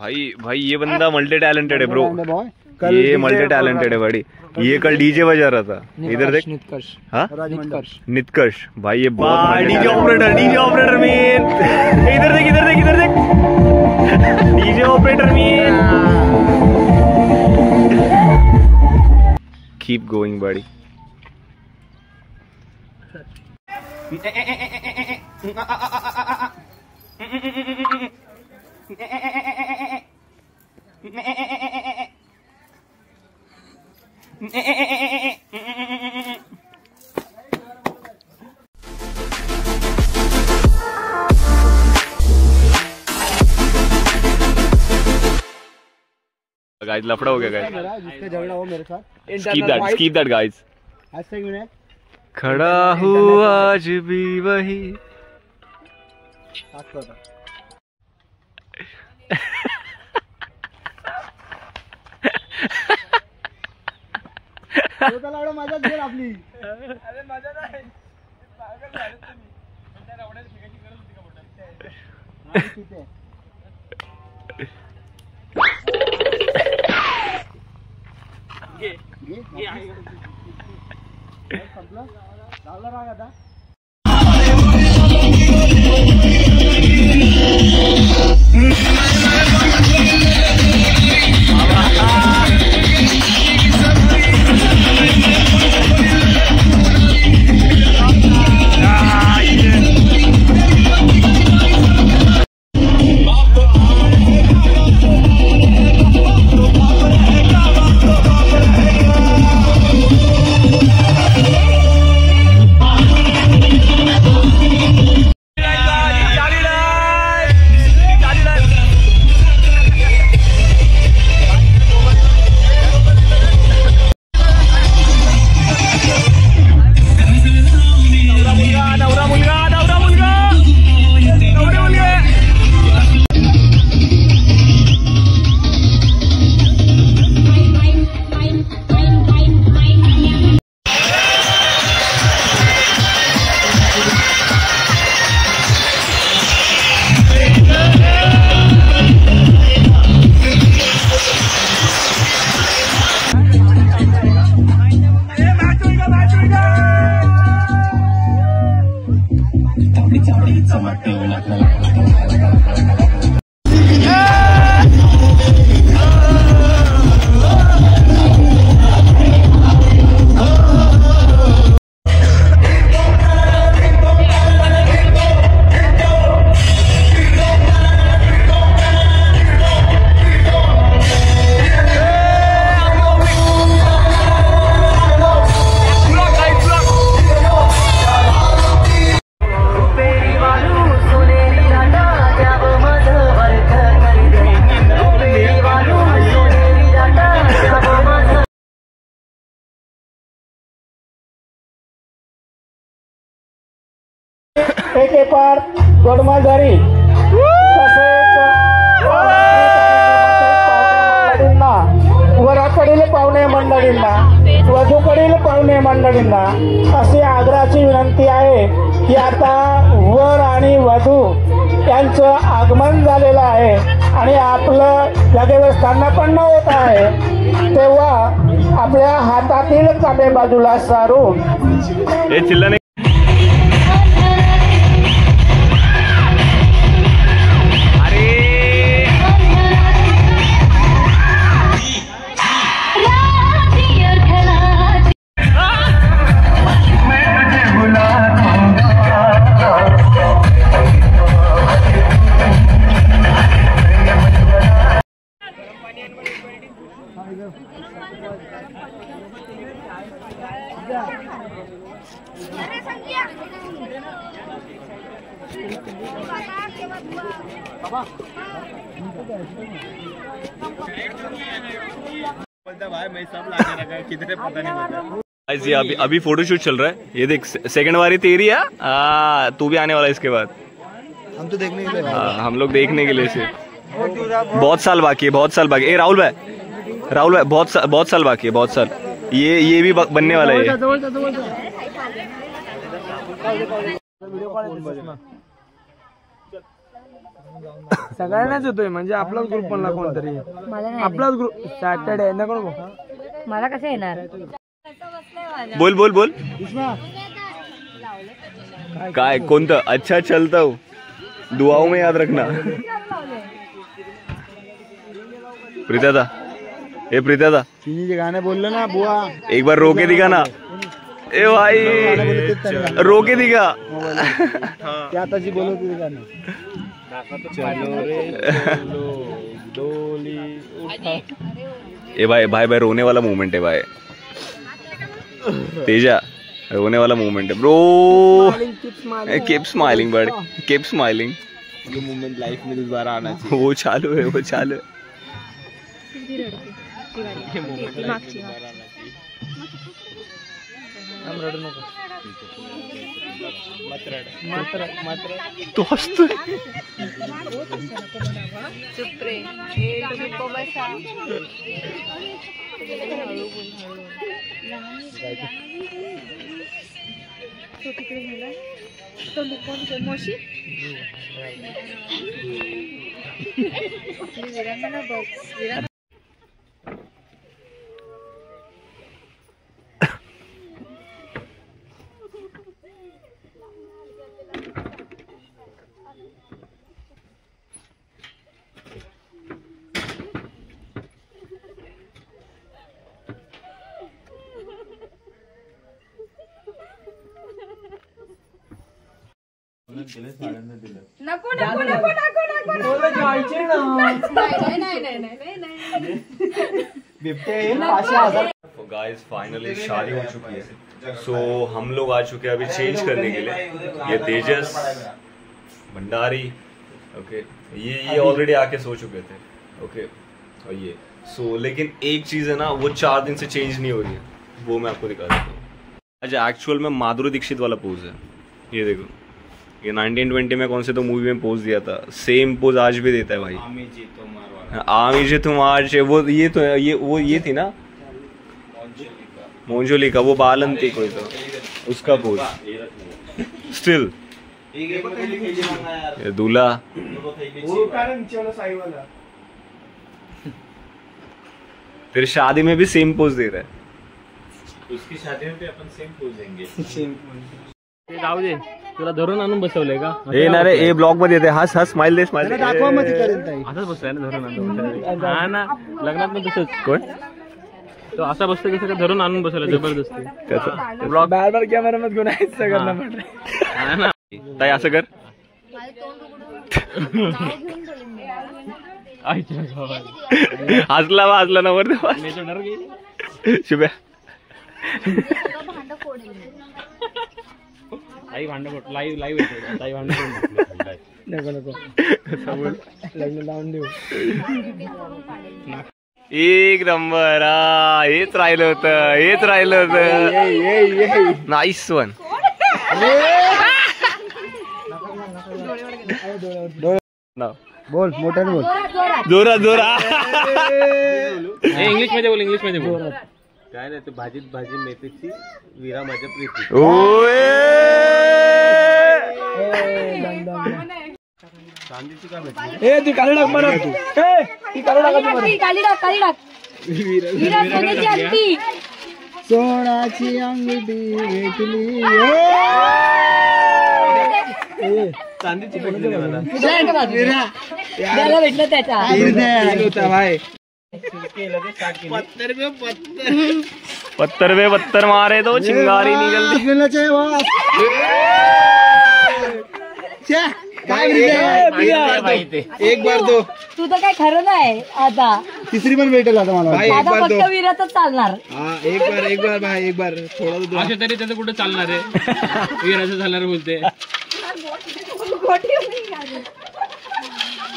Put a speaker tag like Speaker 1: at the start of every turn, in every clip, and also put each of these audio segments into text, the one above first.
Speaker 1: भाई ये बंदा मल्टी टैलेंटेड है ब्रो, ये मल्टी टैलेंटेड है बड़ी। ये कल डीजे बजा रहा था, इधर देख। हाँ नित्कर्ष भाई, ये बहुत डीजे ऑपरेटर मेन। इधर देख इधर देख इधर देख, DJ operator main. Keep going बड़ी। गाइस लफड़ा हो गया गाइस,
Speaker 2: जिसका झगड़ा हो मेरे साथ।
Speaker 1: Skip that guys. खड़ा हूँ आज भी वही।
Speaker 2: मजा घेईल आपली। अरे मजा नाही, पागल झाले तुम्ही। त्या रवड्यात फेकायची गरज होती का बोटात? घे आहे संपलं, लावला राग आता।
Speaker 3: पार गोडमालधारी तसेच वराकडील पाहुणे मंडळींना, वधूकडील पाहुणे मंडळींना अशी आग्रहाची विनंती आहे की आता वर आणि वधू यांचं आगमन झालेलं आहे आणि आपलं जागेवर स्थानापन्न होत आहे, तेव्हा आपल्या हातातील चाबे बाजूला सारून
Speaker 2: भाई मैं सब लाके रखा है, कितने पता नहीं पता।
Speaker 1: जी अभी फोटोशूट चल रहा है, ये देख सेकंड वारी तेरी है, तू भी आने वाला है इसके बाद।
Speaker 2: हम तो देखने के लिए,
Speaker 1: हम लोग देखने के लिए से बहुत साल बाकी है, बहुत साल बाकी है। राहुल भाई बहुत साल बाकी है, बहुत साल। ये भी बनने वाला है।
Speaker 2: सगळ्यांनाच होतोय म्हणजे आपलाच ग्रुप म्हणला कोणतरी आपलाच ग्रुप सॅटर्डे नको नको
Speaker 4: मला कसं येणार
Speaker 1: बोल बोल बोल काय कोणतं अच्छा चलता हूँ दुआओं में याद रखना प्रीता दा ए प्रीता दा
Speaker 2: चिनी के गाने बोल लो ना बुआ
Speaker 1: एक बार रोके दिखा ना ए भाई रोके दिखा
Speaker 2: क्या ताजी बोलो तू गाणं चलो रे चलो डोली उठा
Speaker 1: ए भाई भाई भाई रोने वाला मूवमेंट है भाई तेजा रोने वाला मूवमेंट है bro keep smiling but keep smiling
Speaker 2: ये मूवमेंट लाइफ में दोबारा आना चाहिए
Speaker 1: वो चालू है वो चालू है तू हसतोय
Speaker 4: चुप रे नको नको नको नको नको
Speaker 2: जायचे ना
Speaker 1: गाइस फाइनली शादी हो चुकी है सो हम लोग आ चुके हैं अभी चेंज करने के लिए ये तेजस भंडारी ओके ये ऑलरेडी आके सो चुके थे ओके और ये सो लेकिन एक चीज है ना वो 4 दिन से चेंज नहीं हो रही है वो मैं आपको दिखा देता हूँ अच्छा एक्चुअल में माधुरी दीक्षित वाला पोज है ये देखो ये 1920 में कौन से तो मूवी में पोज दिया था सेम पोज आज भी देता है भाई आमी जी तुम्हार वो ये तो ये थी ना मोंजोलिका वो बालंती कोई तो उसका पोज स्टिल दूल्हा तेरी शादी में भी सेम पोज दे रहा है
Speaker 5: उसकी शादी में भी अपन सेम पोज देंगे
Speaker 2: जाऊ दे तुला धरून आणून बसवलंय का
Speaker 1: ए ना रे ए ब्लॉग मध्ये येते हस हस स्माइल दे स्माइल
Speaker 2: दाखवा मग असंच बसतोय ना धरून आणून हा ना लग्नात पण तसंच
Speaker 1: कोण
Speaker 2: तो असा बसतो की सगळं धरून आणून बसवलं जबरदस्ती
Speaker 1: त्याचं
Speaker 2: ब्लॉग बार बार कॅमेरा मध्ये घेऊन यायचं करणं पडलं
Speaker 1: हा ना ताई असं कर हसला ना वर शुभ्या
Speaker 2: ताई भांड लाईव्ह येतो ताई भांड नको नको लग्न लावून देऊ
Speaker 1: एक नंबर हेच राहिलं होतं नाईस वन
Speaker 2: बोल मोठ्याने बोल
Speaker 1: जोरात
Speaker 2: इंग्लिश मध्ये बोल
Speaker 5: काय नाही भाजीत भाजी मेथीची विरा माझ्या प्रीती चांदीची का भेटली
Speaker 2: ए ती काली टाक परत ती काली टाक सोनाची अंगठी भेटली
Speaker 5: चांदीची भेटली मला
Speaker 4: भेटलं त्याचा
Speaker 1: पत्थर पे पत्थर मारे तो चिंगारी निकल
Speaker 2: एक बार दो
Speaker 4: तुझं काय खरं नाही आता
Speaker 2: तिसरी पण भेटेल आता मला
Speaker 4: आता फक्त विरातच चालणार
Speaker 2: एक बार भाई एक बार थोडं असे तरी त्याचं कुठं चालणार आहे विराचं झालं बोलते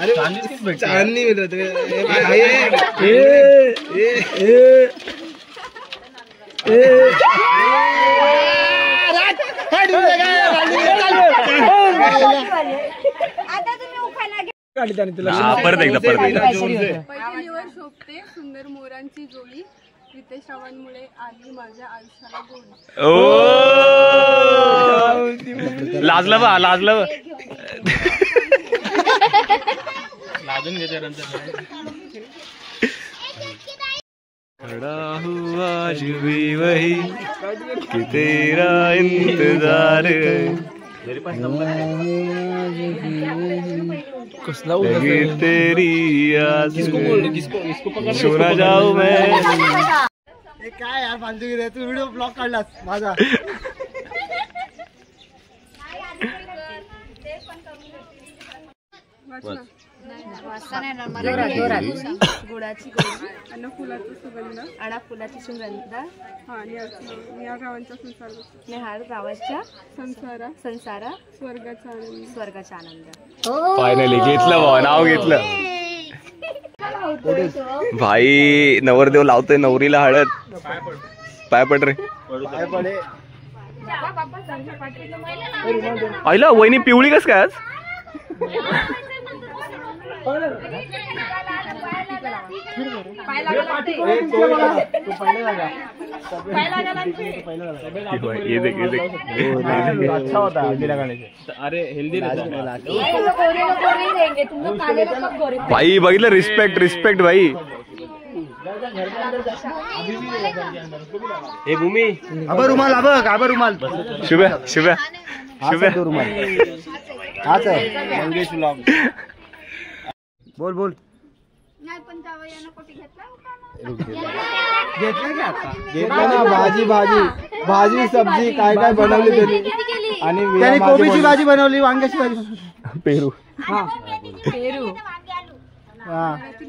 Speaker 2: अरे चांदनी मिळत
Speaker 1: परत एकदा
Speaker 6: पहिलीवर शोभते सुंदर मोरांची जोडी रितेश रावांमुळे आली माझ्या आयुष्याला गोडी
Speaker 1: लाजला बा
Speaker 5: लाजून घेते नंतर
Speaker 1: खड़ा हुआ आज भी वही कि तेरा इंतजार लगी तेरी याद सुना जाऊ मैं
Speaker 2: काय यार फालतू रे तू व्हिडिओ ब्लॉग काढलास माझा
Speaker 6: गुळाची गोळी आणि फुलाचा सुगंध फुलाची सुगंध आणि या गावांचा संसार नेहाळ गावाच्या संसारा स्वर्गाचा आनंद
Speaker 1: फायनली घेतलं भावा नाव घेतलं भाई नवरदेव लावतोय नवरीला हळद पाय पड रे आईला वहिनी पिवळी कस काय आज
Speaker 5: अरे हेल्दी
Speaker 1: भाई बघितलं रिस्पेक्ट भाई
Speaker 5: हे भूमी
Speaker 2: आबर रुमाल आबर रुमाल
Speaker 1: शुभ्या
Speaker 2: रुमाल हाच आहे मंगेश व्लॉग बोल घेतला ना भाजी सब्जी काय बनवली त्यांनी आणि त्याने कोबीची भाजी बनवली वांग्याची भाजी
Speaker 1: पेरू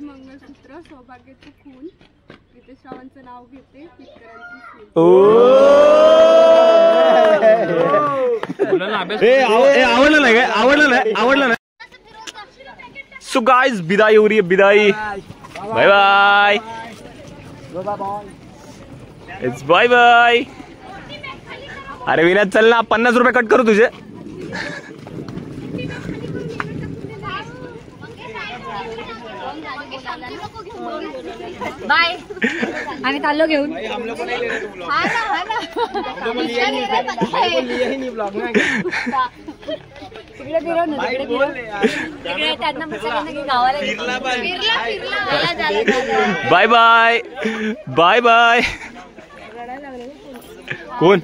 Speaker 6: मंगळसूत्र सौभाग्याचे खून इथे श्रावणचं नाव घेते
Speaker 1: आवडलं नाही सो गाइस विदाई हो रही है विदाई bye bye it's bye bye अरे विनायक चल ना 50 रुपये कट करू तुझे
Speaker 4: बाय आम्ही चाललो घेऊन
Speaker 1: बाय बाय बाय बाय कोण